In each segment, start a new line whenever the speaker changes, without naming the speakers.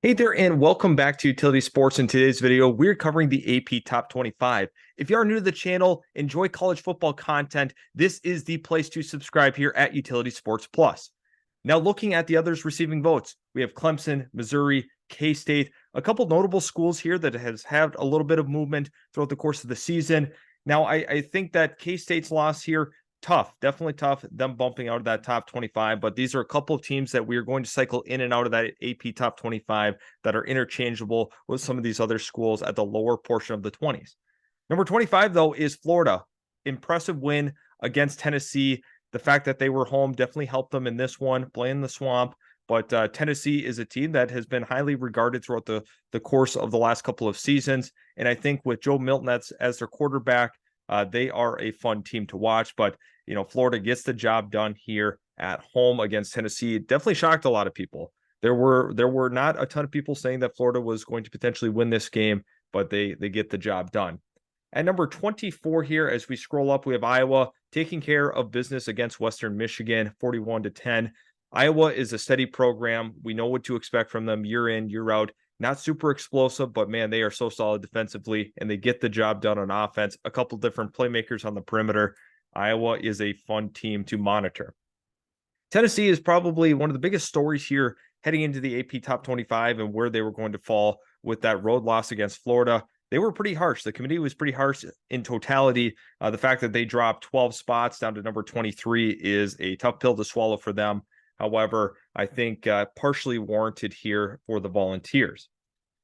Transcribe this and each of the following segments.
Hey there, and welcome back to Utility Sports. In today's video, we're covering the AP Top 25. If you are new to the channel, enjoy college football content, this is the place to subscribe here at Utility Sports Plus. Now, looking at the others receiving votes, we have Clemson, Missouri, K-State, a couple notable schools here that has had a little bit of movement throughout the course of the season. Now, I think that K-State's loss here tough, definitely tough, them bumping out of that top 25, but these are a couple of teams that we are going to cycle in and out of that AP top 25 that are interchangeable with some of these other schools at the lower portion of the 20s. Number 25, though, is Florida. Impressive win against Tennessee. The fact that they were home definitely helped them in this one, playing the swamp. But Tennessee is a team that has been highly regarded throughout the course of the last couple of seasons. And I think with Joe Milton as their quarterback, they are a fun team to watch. But Florida gets the job done here at home against Tennessee. It definitely shocked a lot of people. There were not a ton of people saying that Florida was going to potentially win this game, but they get the job done. At number 24 here, as we scroll up, we have Iowa taking care of business against Western Michigan, 41-10. Iowa is a steady program. We know what to expect from them year in, year out. Not super explosive, but man, they are so solid defensively, and they get the job done on offense. A couple different playmakers on the perimeter. Iowa is a fun team to monitor. Tennessee is probably one of the biggest stories here heading into the AP Top 25 and where they were going to fall with that road loss against Florida. They were pretty harsh. The committee was pretty harsh in totality. The fact that they dropped 12 spots down to number 23 is a tough pill to swallow for them. However, I think partially warranted here for the Volunteers.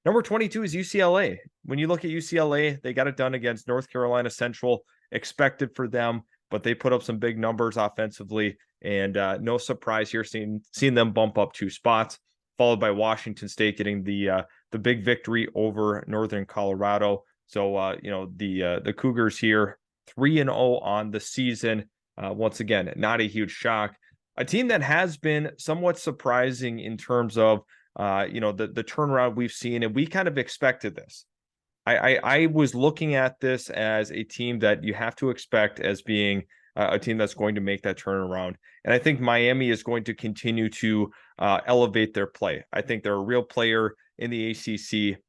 Number 22 is UCLA. When you look at UCLA, they got it done against North Carolina Central, expected for them, but they put up some big numbers offensively, and no surprise here seeing them bump up 2 spots, followed by Washington State getting the big victory over Northern Colorado. So the Cougars here 3-0 on the season. Once again, not a huge shock. A team that has been somewhat surprising in terms of the turnaround we've seen, and we kind of expected this. I was looking at this as a team that you have to expect as being a team that's going to make that turnaround. And I think Miami is going to continue to elevate their play. I think they're a real player in the ACC.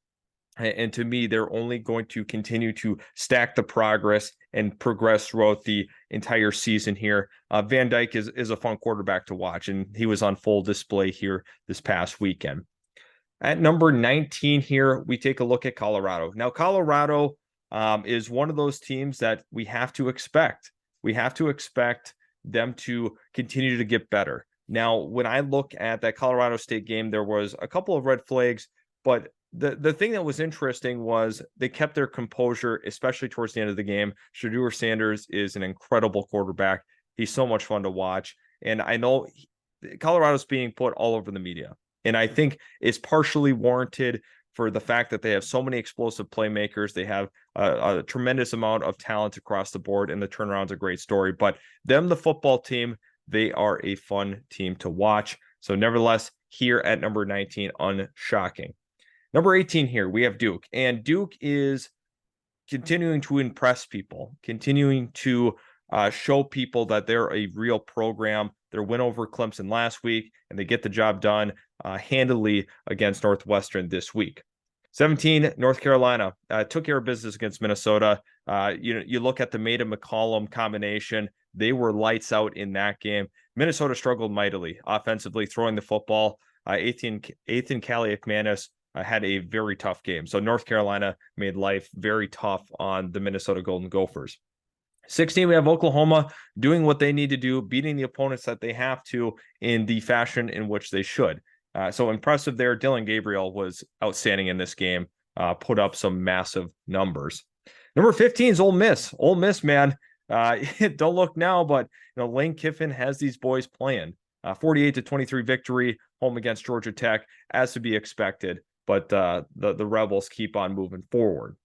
And to me, they're only going to continue to stack the progress and progress throughout the entire season here. Van Dyke is a fun quarterback to watch, and he was on full display here this past weekend. At number 19 here, we take a look at Colorado. Now, Colorado is one of those teams that we have to expect. We have to expect them to continue to get better. Now, when I look at that Colorado State game, there was a couple of red flags, but the thing that was interesting was they kept their composure, especially towards the end of the game. Shedeur Sanders is an incredible quarterback. He's so much fun to watch. And I know Colorado's being put all over the media. And I think it's partially warranted for the fact that they have so many explosive playmakers. They have a tremendous amount of talent across the board, and the turnaround's a great story. But them, the football team, they are a fun team to watch. So nevertheless, here at number 19, unshocking. Number 18 here, we have Duke. And Duke is continuing to impress people, continuing to show people that they're a real program. Their win over Clemson last week, and they get the job done handily against Northwestern this week. 17, North Carolina took care of business against Minnesota. You look at the Maida-McCollum combination. They were lights out in that game. Minnesota struggled mightily offensively, throwing the football. Ethan Kaliakmanis had a very tough game. So North Carolina made life very tough on the Minnesota Golden Gophers. 16, we have Oklahoma doing what they need to do, beating the opponents that they have to in the fashion in which they should. So impressive there. Dillon Gabriel was outstanding in this game, put up some massive numbers. Number 15 is Ole Miss. Ole Miss, man, don't look now, but Lane Kiffin has these boys playing. 48-23 victory home against Georgia Tech, as to be expected. But the Rebels keep on moving forward.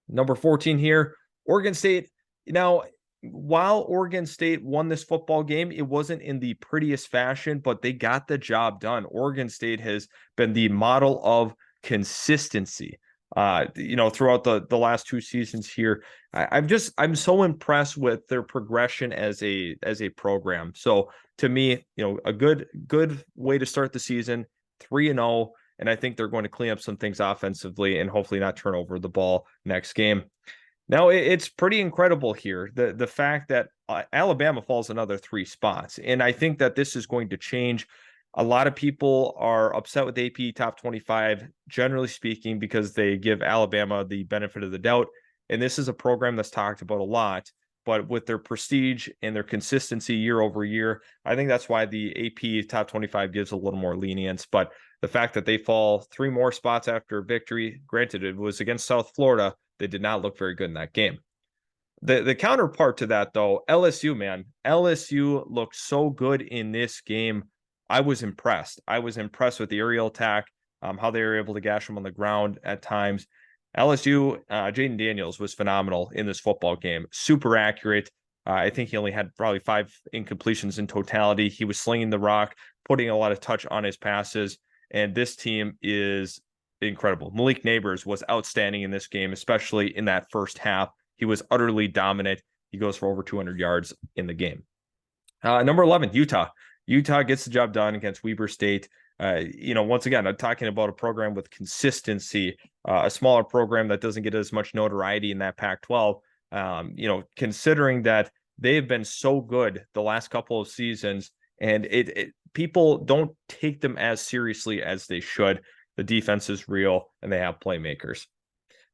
Number 14 here, Oregon State. Now, while Oregon State won this football game, it wasn't in the prettiest fashion, but they got the job done. Oregon State has been the model of consistency, throughout the last 2 seasons here. I'm so impressed with their progression as a program. So to me, a good way to start the season, 3-0. And I think they're going to clean up some things offensively and hopefully not turn over the ball next game. Now, it's pretty incredible here. The fact that Alabama falls another 3 spots. And I think that this is going to change. A lot of people are upset with AP top 25, generally speaking, because they give Alabama the benefit of the doubt. And this is a program that's talked about a lot, but with their prestige and their consistency year over year, I think that's why the AP top 25 gives a little more lenience. But the fact that they fall 3 more spots after victory, granted, it was against South Florida. They did not look very good in that game. The counterpart to that, though, LSU, man, LSU looked so good in this game. I was impressed. I was impressed with the aerial attack, how they were able to gash them on the ground at times. LSU, Jaden Daniels was phenomenal in this football game. Super accurate. I think he only had probably 5 incompletions in totality. He was slinging the rock, putting a lot of touch on his passes. And this team is incredible. Malik Neighbors was outstanding in this game, especially in that first half. He was utterly dominant. He goes for over 200 yards in the game. Number 11, Utah. Utah gets the job done against Weber State. Once again, I'm talking about a program with consistency, a smaller program that doesn't get as much notoriety in that Pac-12. Considering that they've been so good the last couple of seasons, and people don't take them as seriously as they should. The defense is real, and they have playmakers.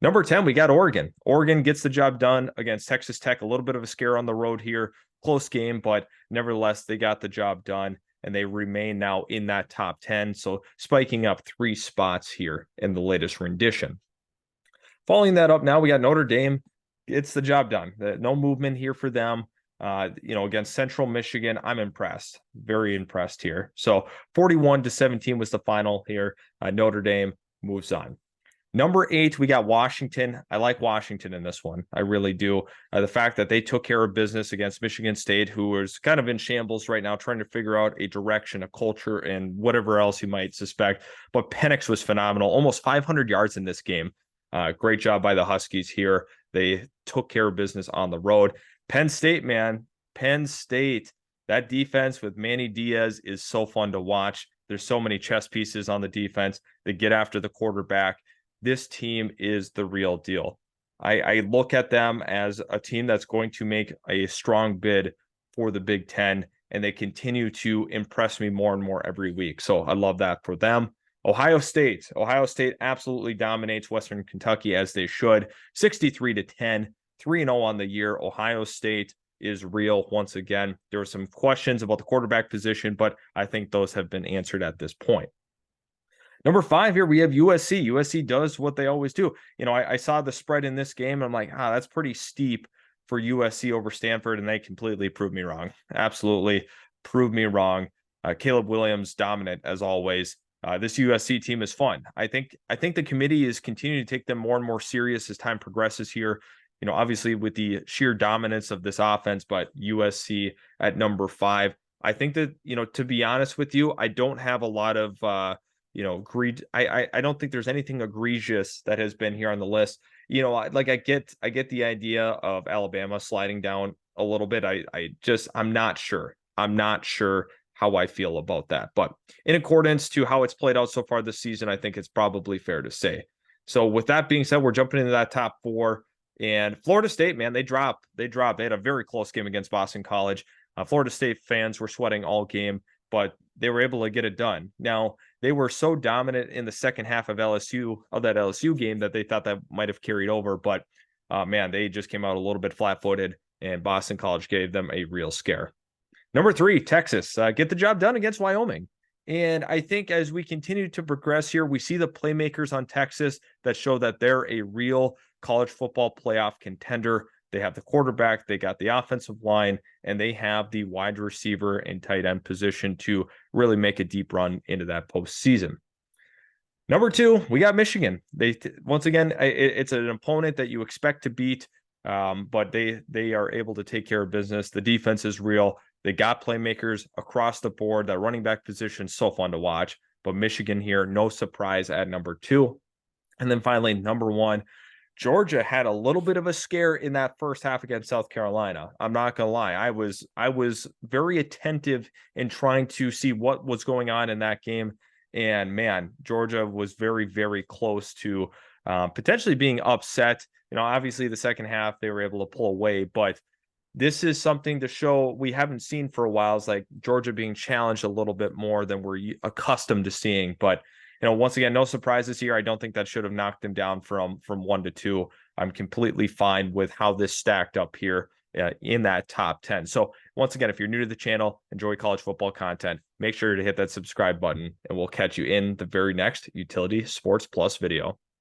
Number 10, we got Oregon. Oregon gets the job done against Texas Tech. A little bit of a scare on the road here. Close game, but nevertheless, they got the job done, and they remain now in that top 10. So spiking up 3 spots here in the latest rendition. Following that up, now we got Notre Dame. It's the job done. No movement here for them. Against Central Michigan, I'm impressed. Very impressed here. So 41-17 was the final here. Notre Dame moves on. Number 8, we got Washington. I like Washington in this one. I really do. The fact that they took care of business against Michigan State, who is kind of in shambles right now, trying to figure out a direction, a culture, and whatever else you might suspect. But Penix was phenomenal. Almost 500 yards in this game. Great job by the Huskies here. They took care of business on the road. Penn State, man. Penn State. That defense with Manny Diaz is so fun to watch. There's so many chess pieces on the defense. They get after the quarterback. This team is the real deal. I look at them as a team that's going to make a strong bid for the Big Ten, and they continue to impress me more and more every week. So I love that for them. Ohio State absolutely dominates Western Kentucky, as they should. 63-10, 3-0 on the year. Ohio State is real once again. There were some questions about the quarterback position, but I think those have been answered at this point. Number 5 here, we have USC. USC does what they always do. I saw the spread in this game, and I'm like, that's pretty steep for USC over Stanford, and they completely proved me wrong. Absolutely proved me wrong. Caleb Williams dominant as always. This USC team is fun. I think the committee is continuing to take them more and more serious as time progresses here. Obviously with the sheer dominance of this offense, but USC at number 5. I think that, to be honest with you, I don't have a lot of greed. I don't think there's anything egregious that has been here on the list. I get the idea of Alabama sliding down a little bit. I'm not sure. I'm not sure how I feel about that. But in accordance to how it's played out so far this season, I think it's probably fair to say. So with that being said, we're jumping into that top 4. And Florida State, man, they dropped. They had a very close game against Boston College. Florida State fans were sweating all game, but they were able to get it done. Now, they were so dominant in the second half of that LSU game that they thought that might have carried over. But they just came out a little bit flat-footed, and Boston College gave them a real scare. Number 3, Texas, get the job done against Wyoming. And I think as we continue to progress here, we see the playmakers on Texas that show that they're a real college football playoff contender. They have the quarterback, they got the offensive line, and they have the wide receiver and tight end position to really make a deep run into that postseason. Number 2, we got Michigan. Once again, it's an opponent that you expect to beat, but they are able to take care of business. The defense is real. They got playmakers across the board. That running back position is so fun to watch. But Michigan here, no surprise at number 2. And then finally, number 1, Georgia had a little bit of a scare in that first half against South Carolina. I'm not going to lie. I was very attentive in trying to see what was going on in that game. And man, Georgia was very, very close to potentially being upset. Obviously the second half they were able to pull away, but this is something to show we haven't seen for a while. Is like Georgia being challenged a little bit more than we're accustomed to seeing. But once again, no surprises here. I don't think that should have knocked them down from 1-2. I'm completely fine with how this stacked up here in that top 10. So once again, if you're new to the channel, enjoy college football content, make sure to hit that subscribe button, and we'll catch you in the very next Utility Sports Plus video.